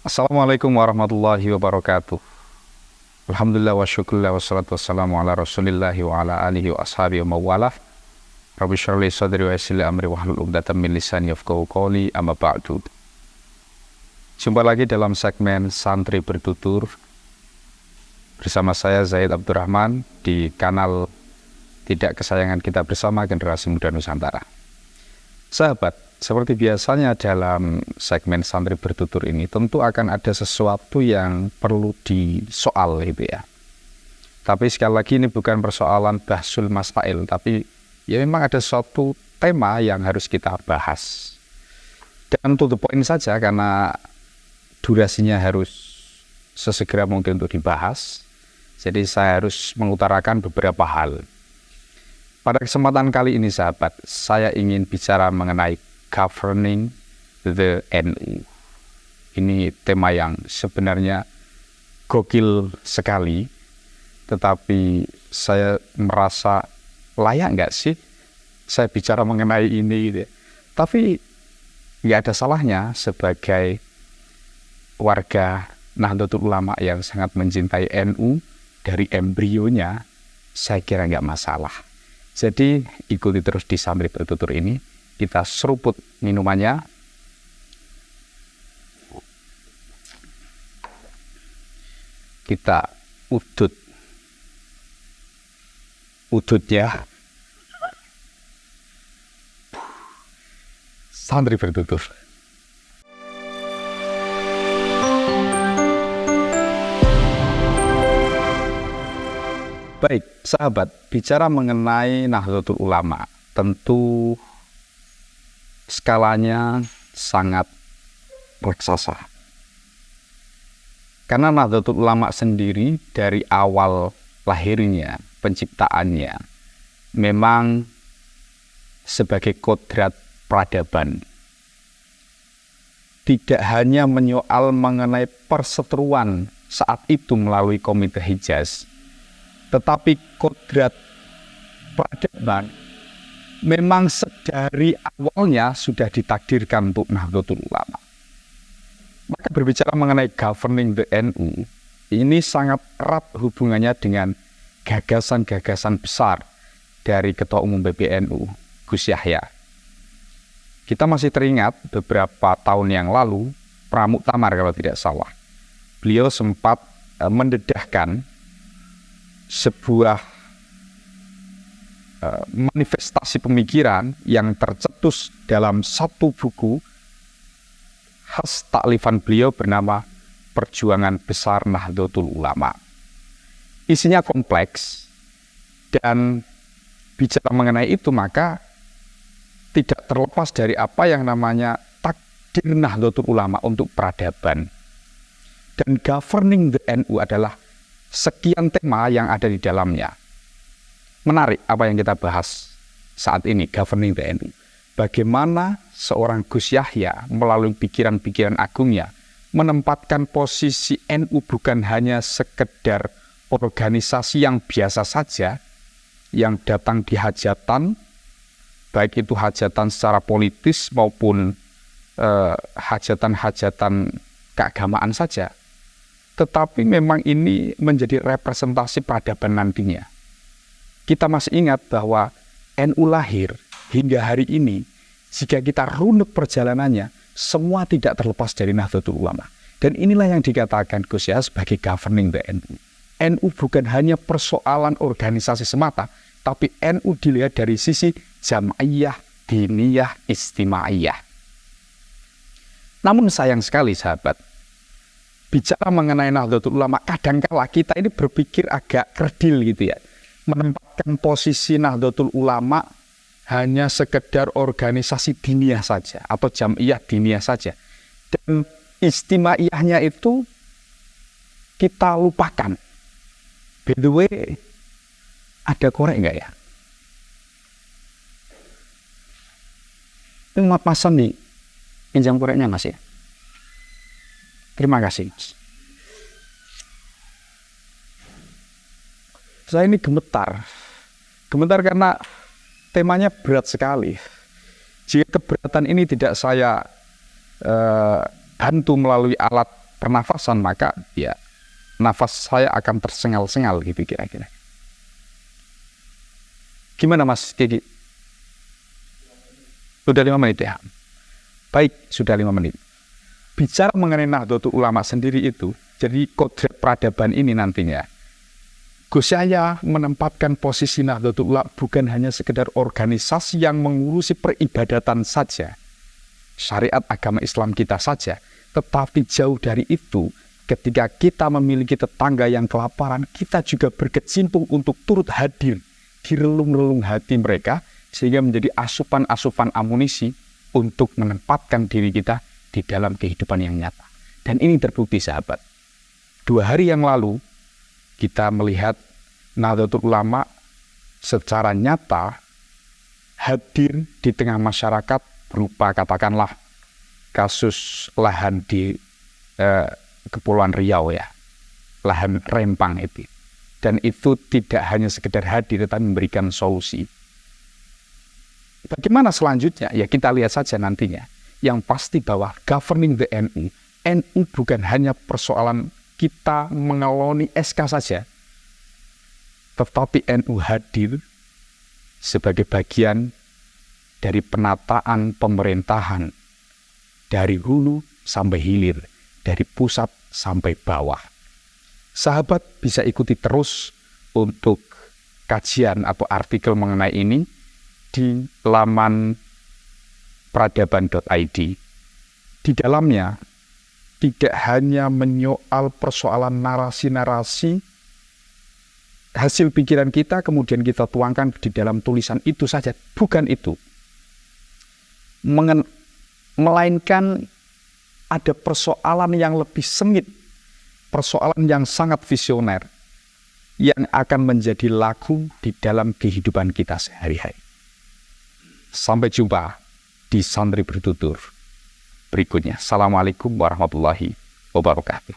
Assalamualaikum warahmatullahi wabarakatuh. Alhamdulillah wa syukurillah wassalatu wassalamu ala rasulillahi wa ala alihi wa ashabihi wa mawalah. Rabbi syrah li sadri wa yassir li amri wahlul 'uqdatam min lisani yafqahu qawli, amma ba'du. Jumpa lagi dalam segmen Santri Bertutur bersama saya Zaid Abdurrahman di kanal tidak kesayangan kita bersama, Generasi Muda Nusantara. Sahabat, seperti biasanya dalam segmen Santri Bertutur ini tentu akan ada sesuatu yang perlu disoal gitu ya. Tapi sekali lagi ini bukan persoalan bahsul masail, tapi ya memang ada suatu tema yang harus kita bahas. Dan to the point saja karena durasinya harus sesegera mungkin untuk dibahas. Jadi saya harus mengutarakan beberapa hal. Pada kesempatan kali ini sahabat, saya ingin bicara mengenai governing the NU. Ini tema yang sebenarnya gokil sekali, tetapi saya merasa layak nggak sih saya bicara mengenai ini gitu ya. Tapi nggak ada salahnya sebagai warga Nahdlatul Ulama yang sangat mencintai NU dari embrionya, saya kira nggak masalah. Jadi ikuti terus di Santri Bertutur ini. Kita seruput minumannya. Kita udutnya. Santri Bertutur. Baik, sahabat, bicara mengenai Nahdlatul Ulama, tentu skalanya sangat raksasa. Karena Nahdlatul Ulama sendiri dari awal lahirnya, penciptaannya, memang sebagai kodrat peradaban. Tidak hanya menyoal mengenai perseteruan saat itu melalui Komite Hijaz, tetapi kodrat peradaban memang sedari awalnya sudah ditakdirkan untuk Nahdlatul Ulama. Maka berbicara mengenai governing the NU, ini sangat erat hubungannya dengan gagasan-gagasan besar dari Ketua Umum PBNU, Gus Yahya. Kita masih teringat beberapa tahun yang lalu, Pramuktamar kalau tidak salah, beliau sempat mendedahkan sebuah manifestasi pemikiran yang tercetus dalam satu buku khas taklifan beliau bernama Perjuangan Besar Nahdlatul Ulama. Isinya kompleks, dan bicara mengenai itu maka tidak terlepas dari apa yang namanya takdir Nahdlatul Ulama untuk peradaban. Dan governing the NU adalah sekian tema yang ada di dalamnya. Menarik apa yang kita bahas saat ini, governing the NU. Bagaimana seorang Gus Yahya melalui pikiran-pikiran agungnya menempatkan posisi NU bukan hanya sekedar organisasi yang biasa saja, yang datang di hajatan, baik itu hajatan secara politis maupun hajatan-hajatan keagamaan saja. Tetapi memang ini menjadi representasi peradaban nantinya. Kita masih ingat bahwa NU lahir hingga hari ini, jika kita runut perjalanannya, semua tidak terlepas dari Nahdlatul Ulama. Dan inilah yang dikatakan Gus Yahya sebagai governing the NU. NU bukan hanya persoalan organisasi semata, tapi NU dilihat dari sisi jam'iyah, diniyah, istimaiyah. Namun sayang sekali sahabat, bicara mengenai Nahdlatul Ulama, kadangkala kita ini berpikir agak kerdil gitu ya. Menempatkan posisi Nahdlatul Ulama hanya sekedar organisasi diniyah saja atau jam'iyah diniyah saja. Dan istimaiyahnya itu kita lupakan. By the way, ada korek nggak ya? Ini Mas nih, pinjam koreknya Mas ya. Terima kasih. Saya ini gemetar karena temanya berat sekali. Jika keberatan ini tidak saya bantu melalui alat pernafasan, maka ya nafas saya akan tersengal-sengal gitu kira-kira. Gimana Mas Kiki? Sudah 5 menit ya? Baik, sudah 5 menit. Bicara mengenai Nahdlatul Ulama sendiri itu, jadi kodrat peradaban ini nantinya, Gus Yahya menempatkan posisi Nahdlatul Ulama bukan hanya sekedar organisasi yang mengurusi peribadatan saja, syariat agama Islam kita saja, tetapi jauh dari itu, ketika kita memiliki tetangga yang kelaparan, kita juga berkecimpung untuk turut hadir di relung-relung hati mereka, sehingga menjadi asupan-asupan amunisi untuk menempatkan diri kita di dalam kehidupan yang nyata. Dan ini terbukti sahabat. 2 hari yang lalu, kita melihat Nahdlatul Ulama secara nyata hadir di tengah masyarakat berupa katakanlah kasus lahan di Kepulauan Riau ya, lahan rempang itu. Dan itu tidak hanya sekedar hadir, tetapi memberikan solusi. Bagaimana selanjutnya? Ya kita lihat saja nantinya. Yang pasti bahwa governing the NU bukan hanya persoalan kita mengeloni SK saja, tetapi NU hadir sebagai bagian dari penataan pemerintahan dari hulu sampai hilir, dari pusat sampai bawah. Sahabat bisa ikuti terus untuk kajian atau artikel mengenai ini di laman peradaban.id. Di dalamnya tidak hanya menyoal persoalan narasi-narasi hasil pikiran kita kemudian kita tuangkan di dalam tulisan itu saja, bukan itu. Melainkan ada persoalan yang lebih sengit, persoalan yang sangat visioner yang akan menjadi laku di dalam kehidupan kita sehari-hari. Sampai jumpa di Santri Bertutur berikutnya. Assalamualaikum warahmatullahi wabarakatuh.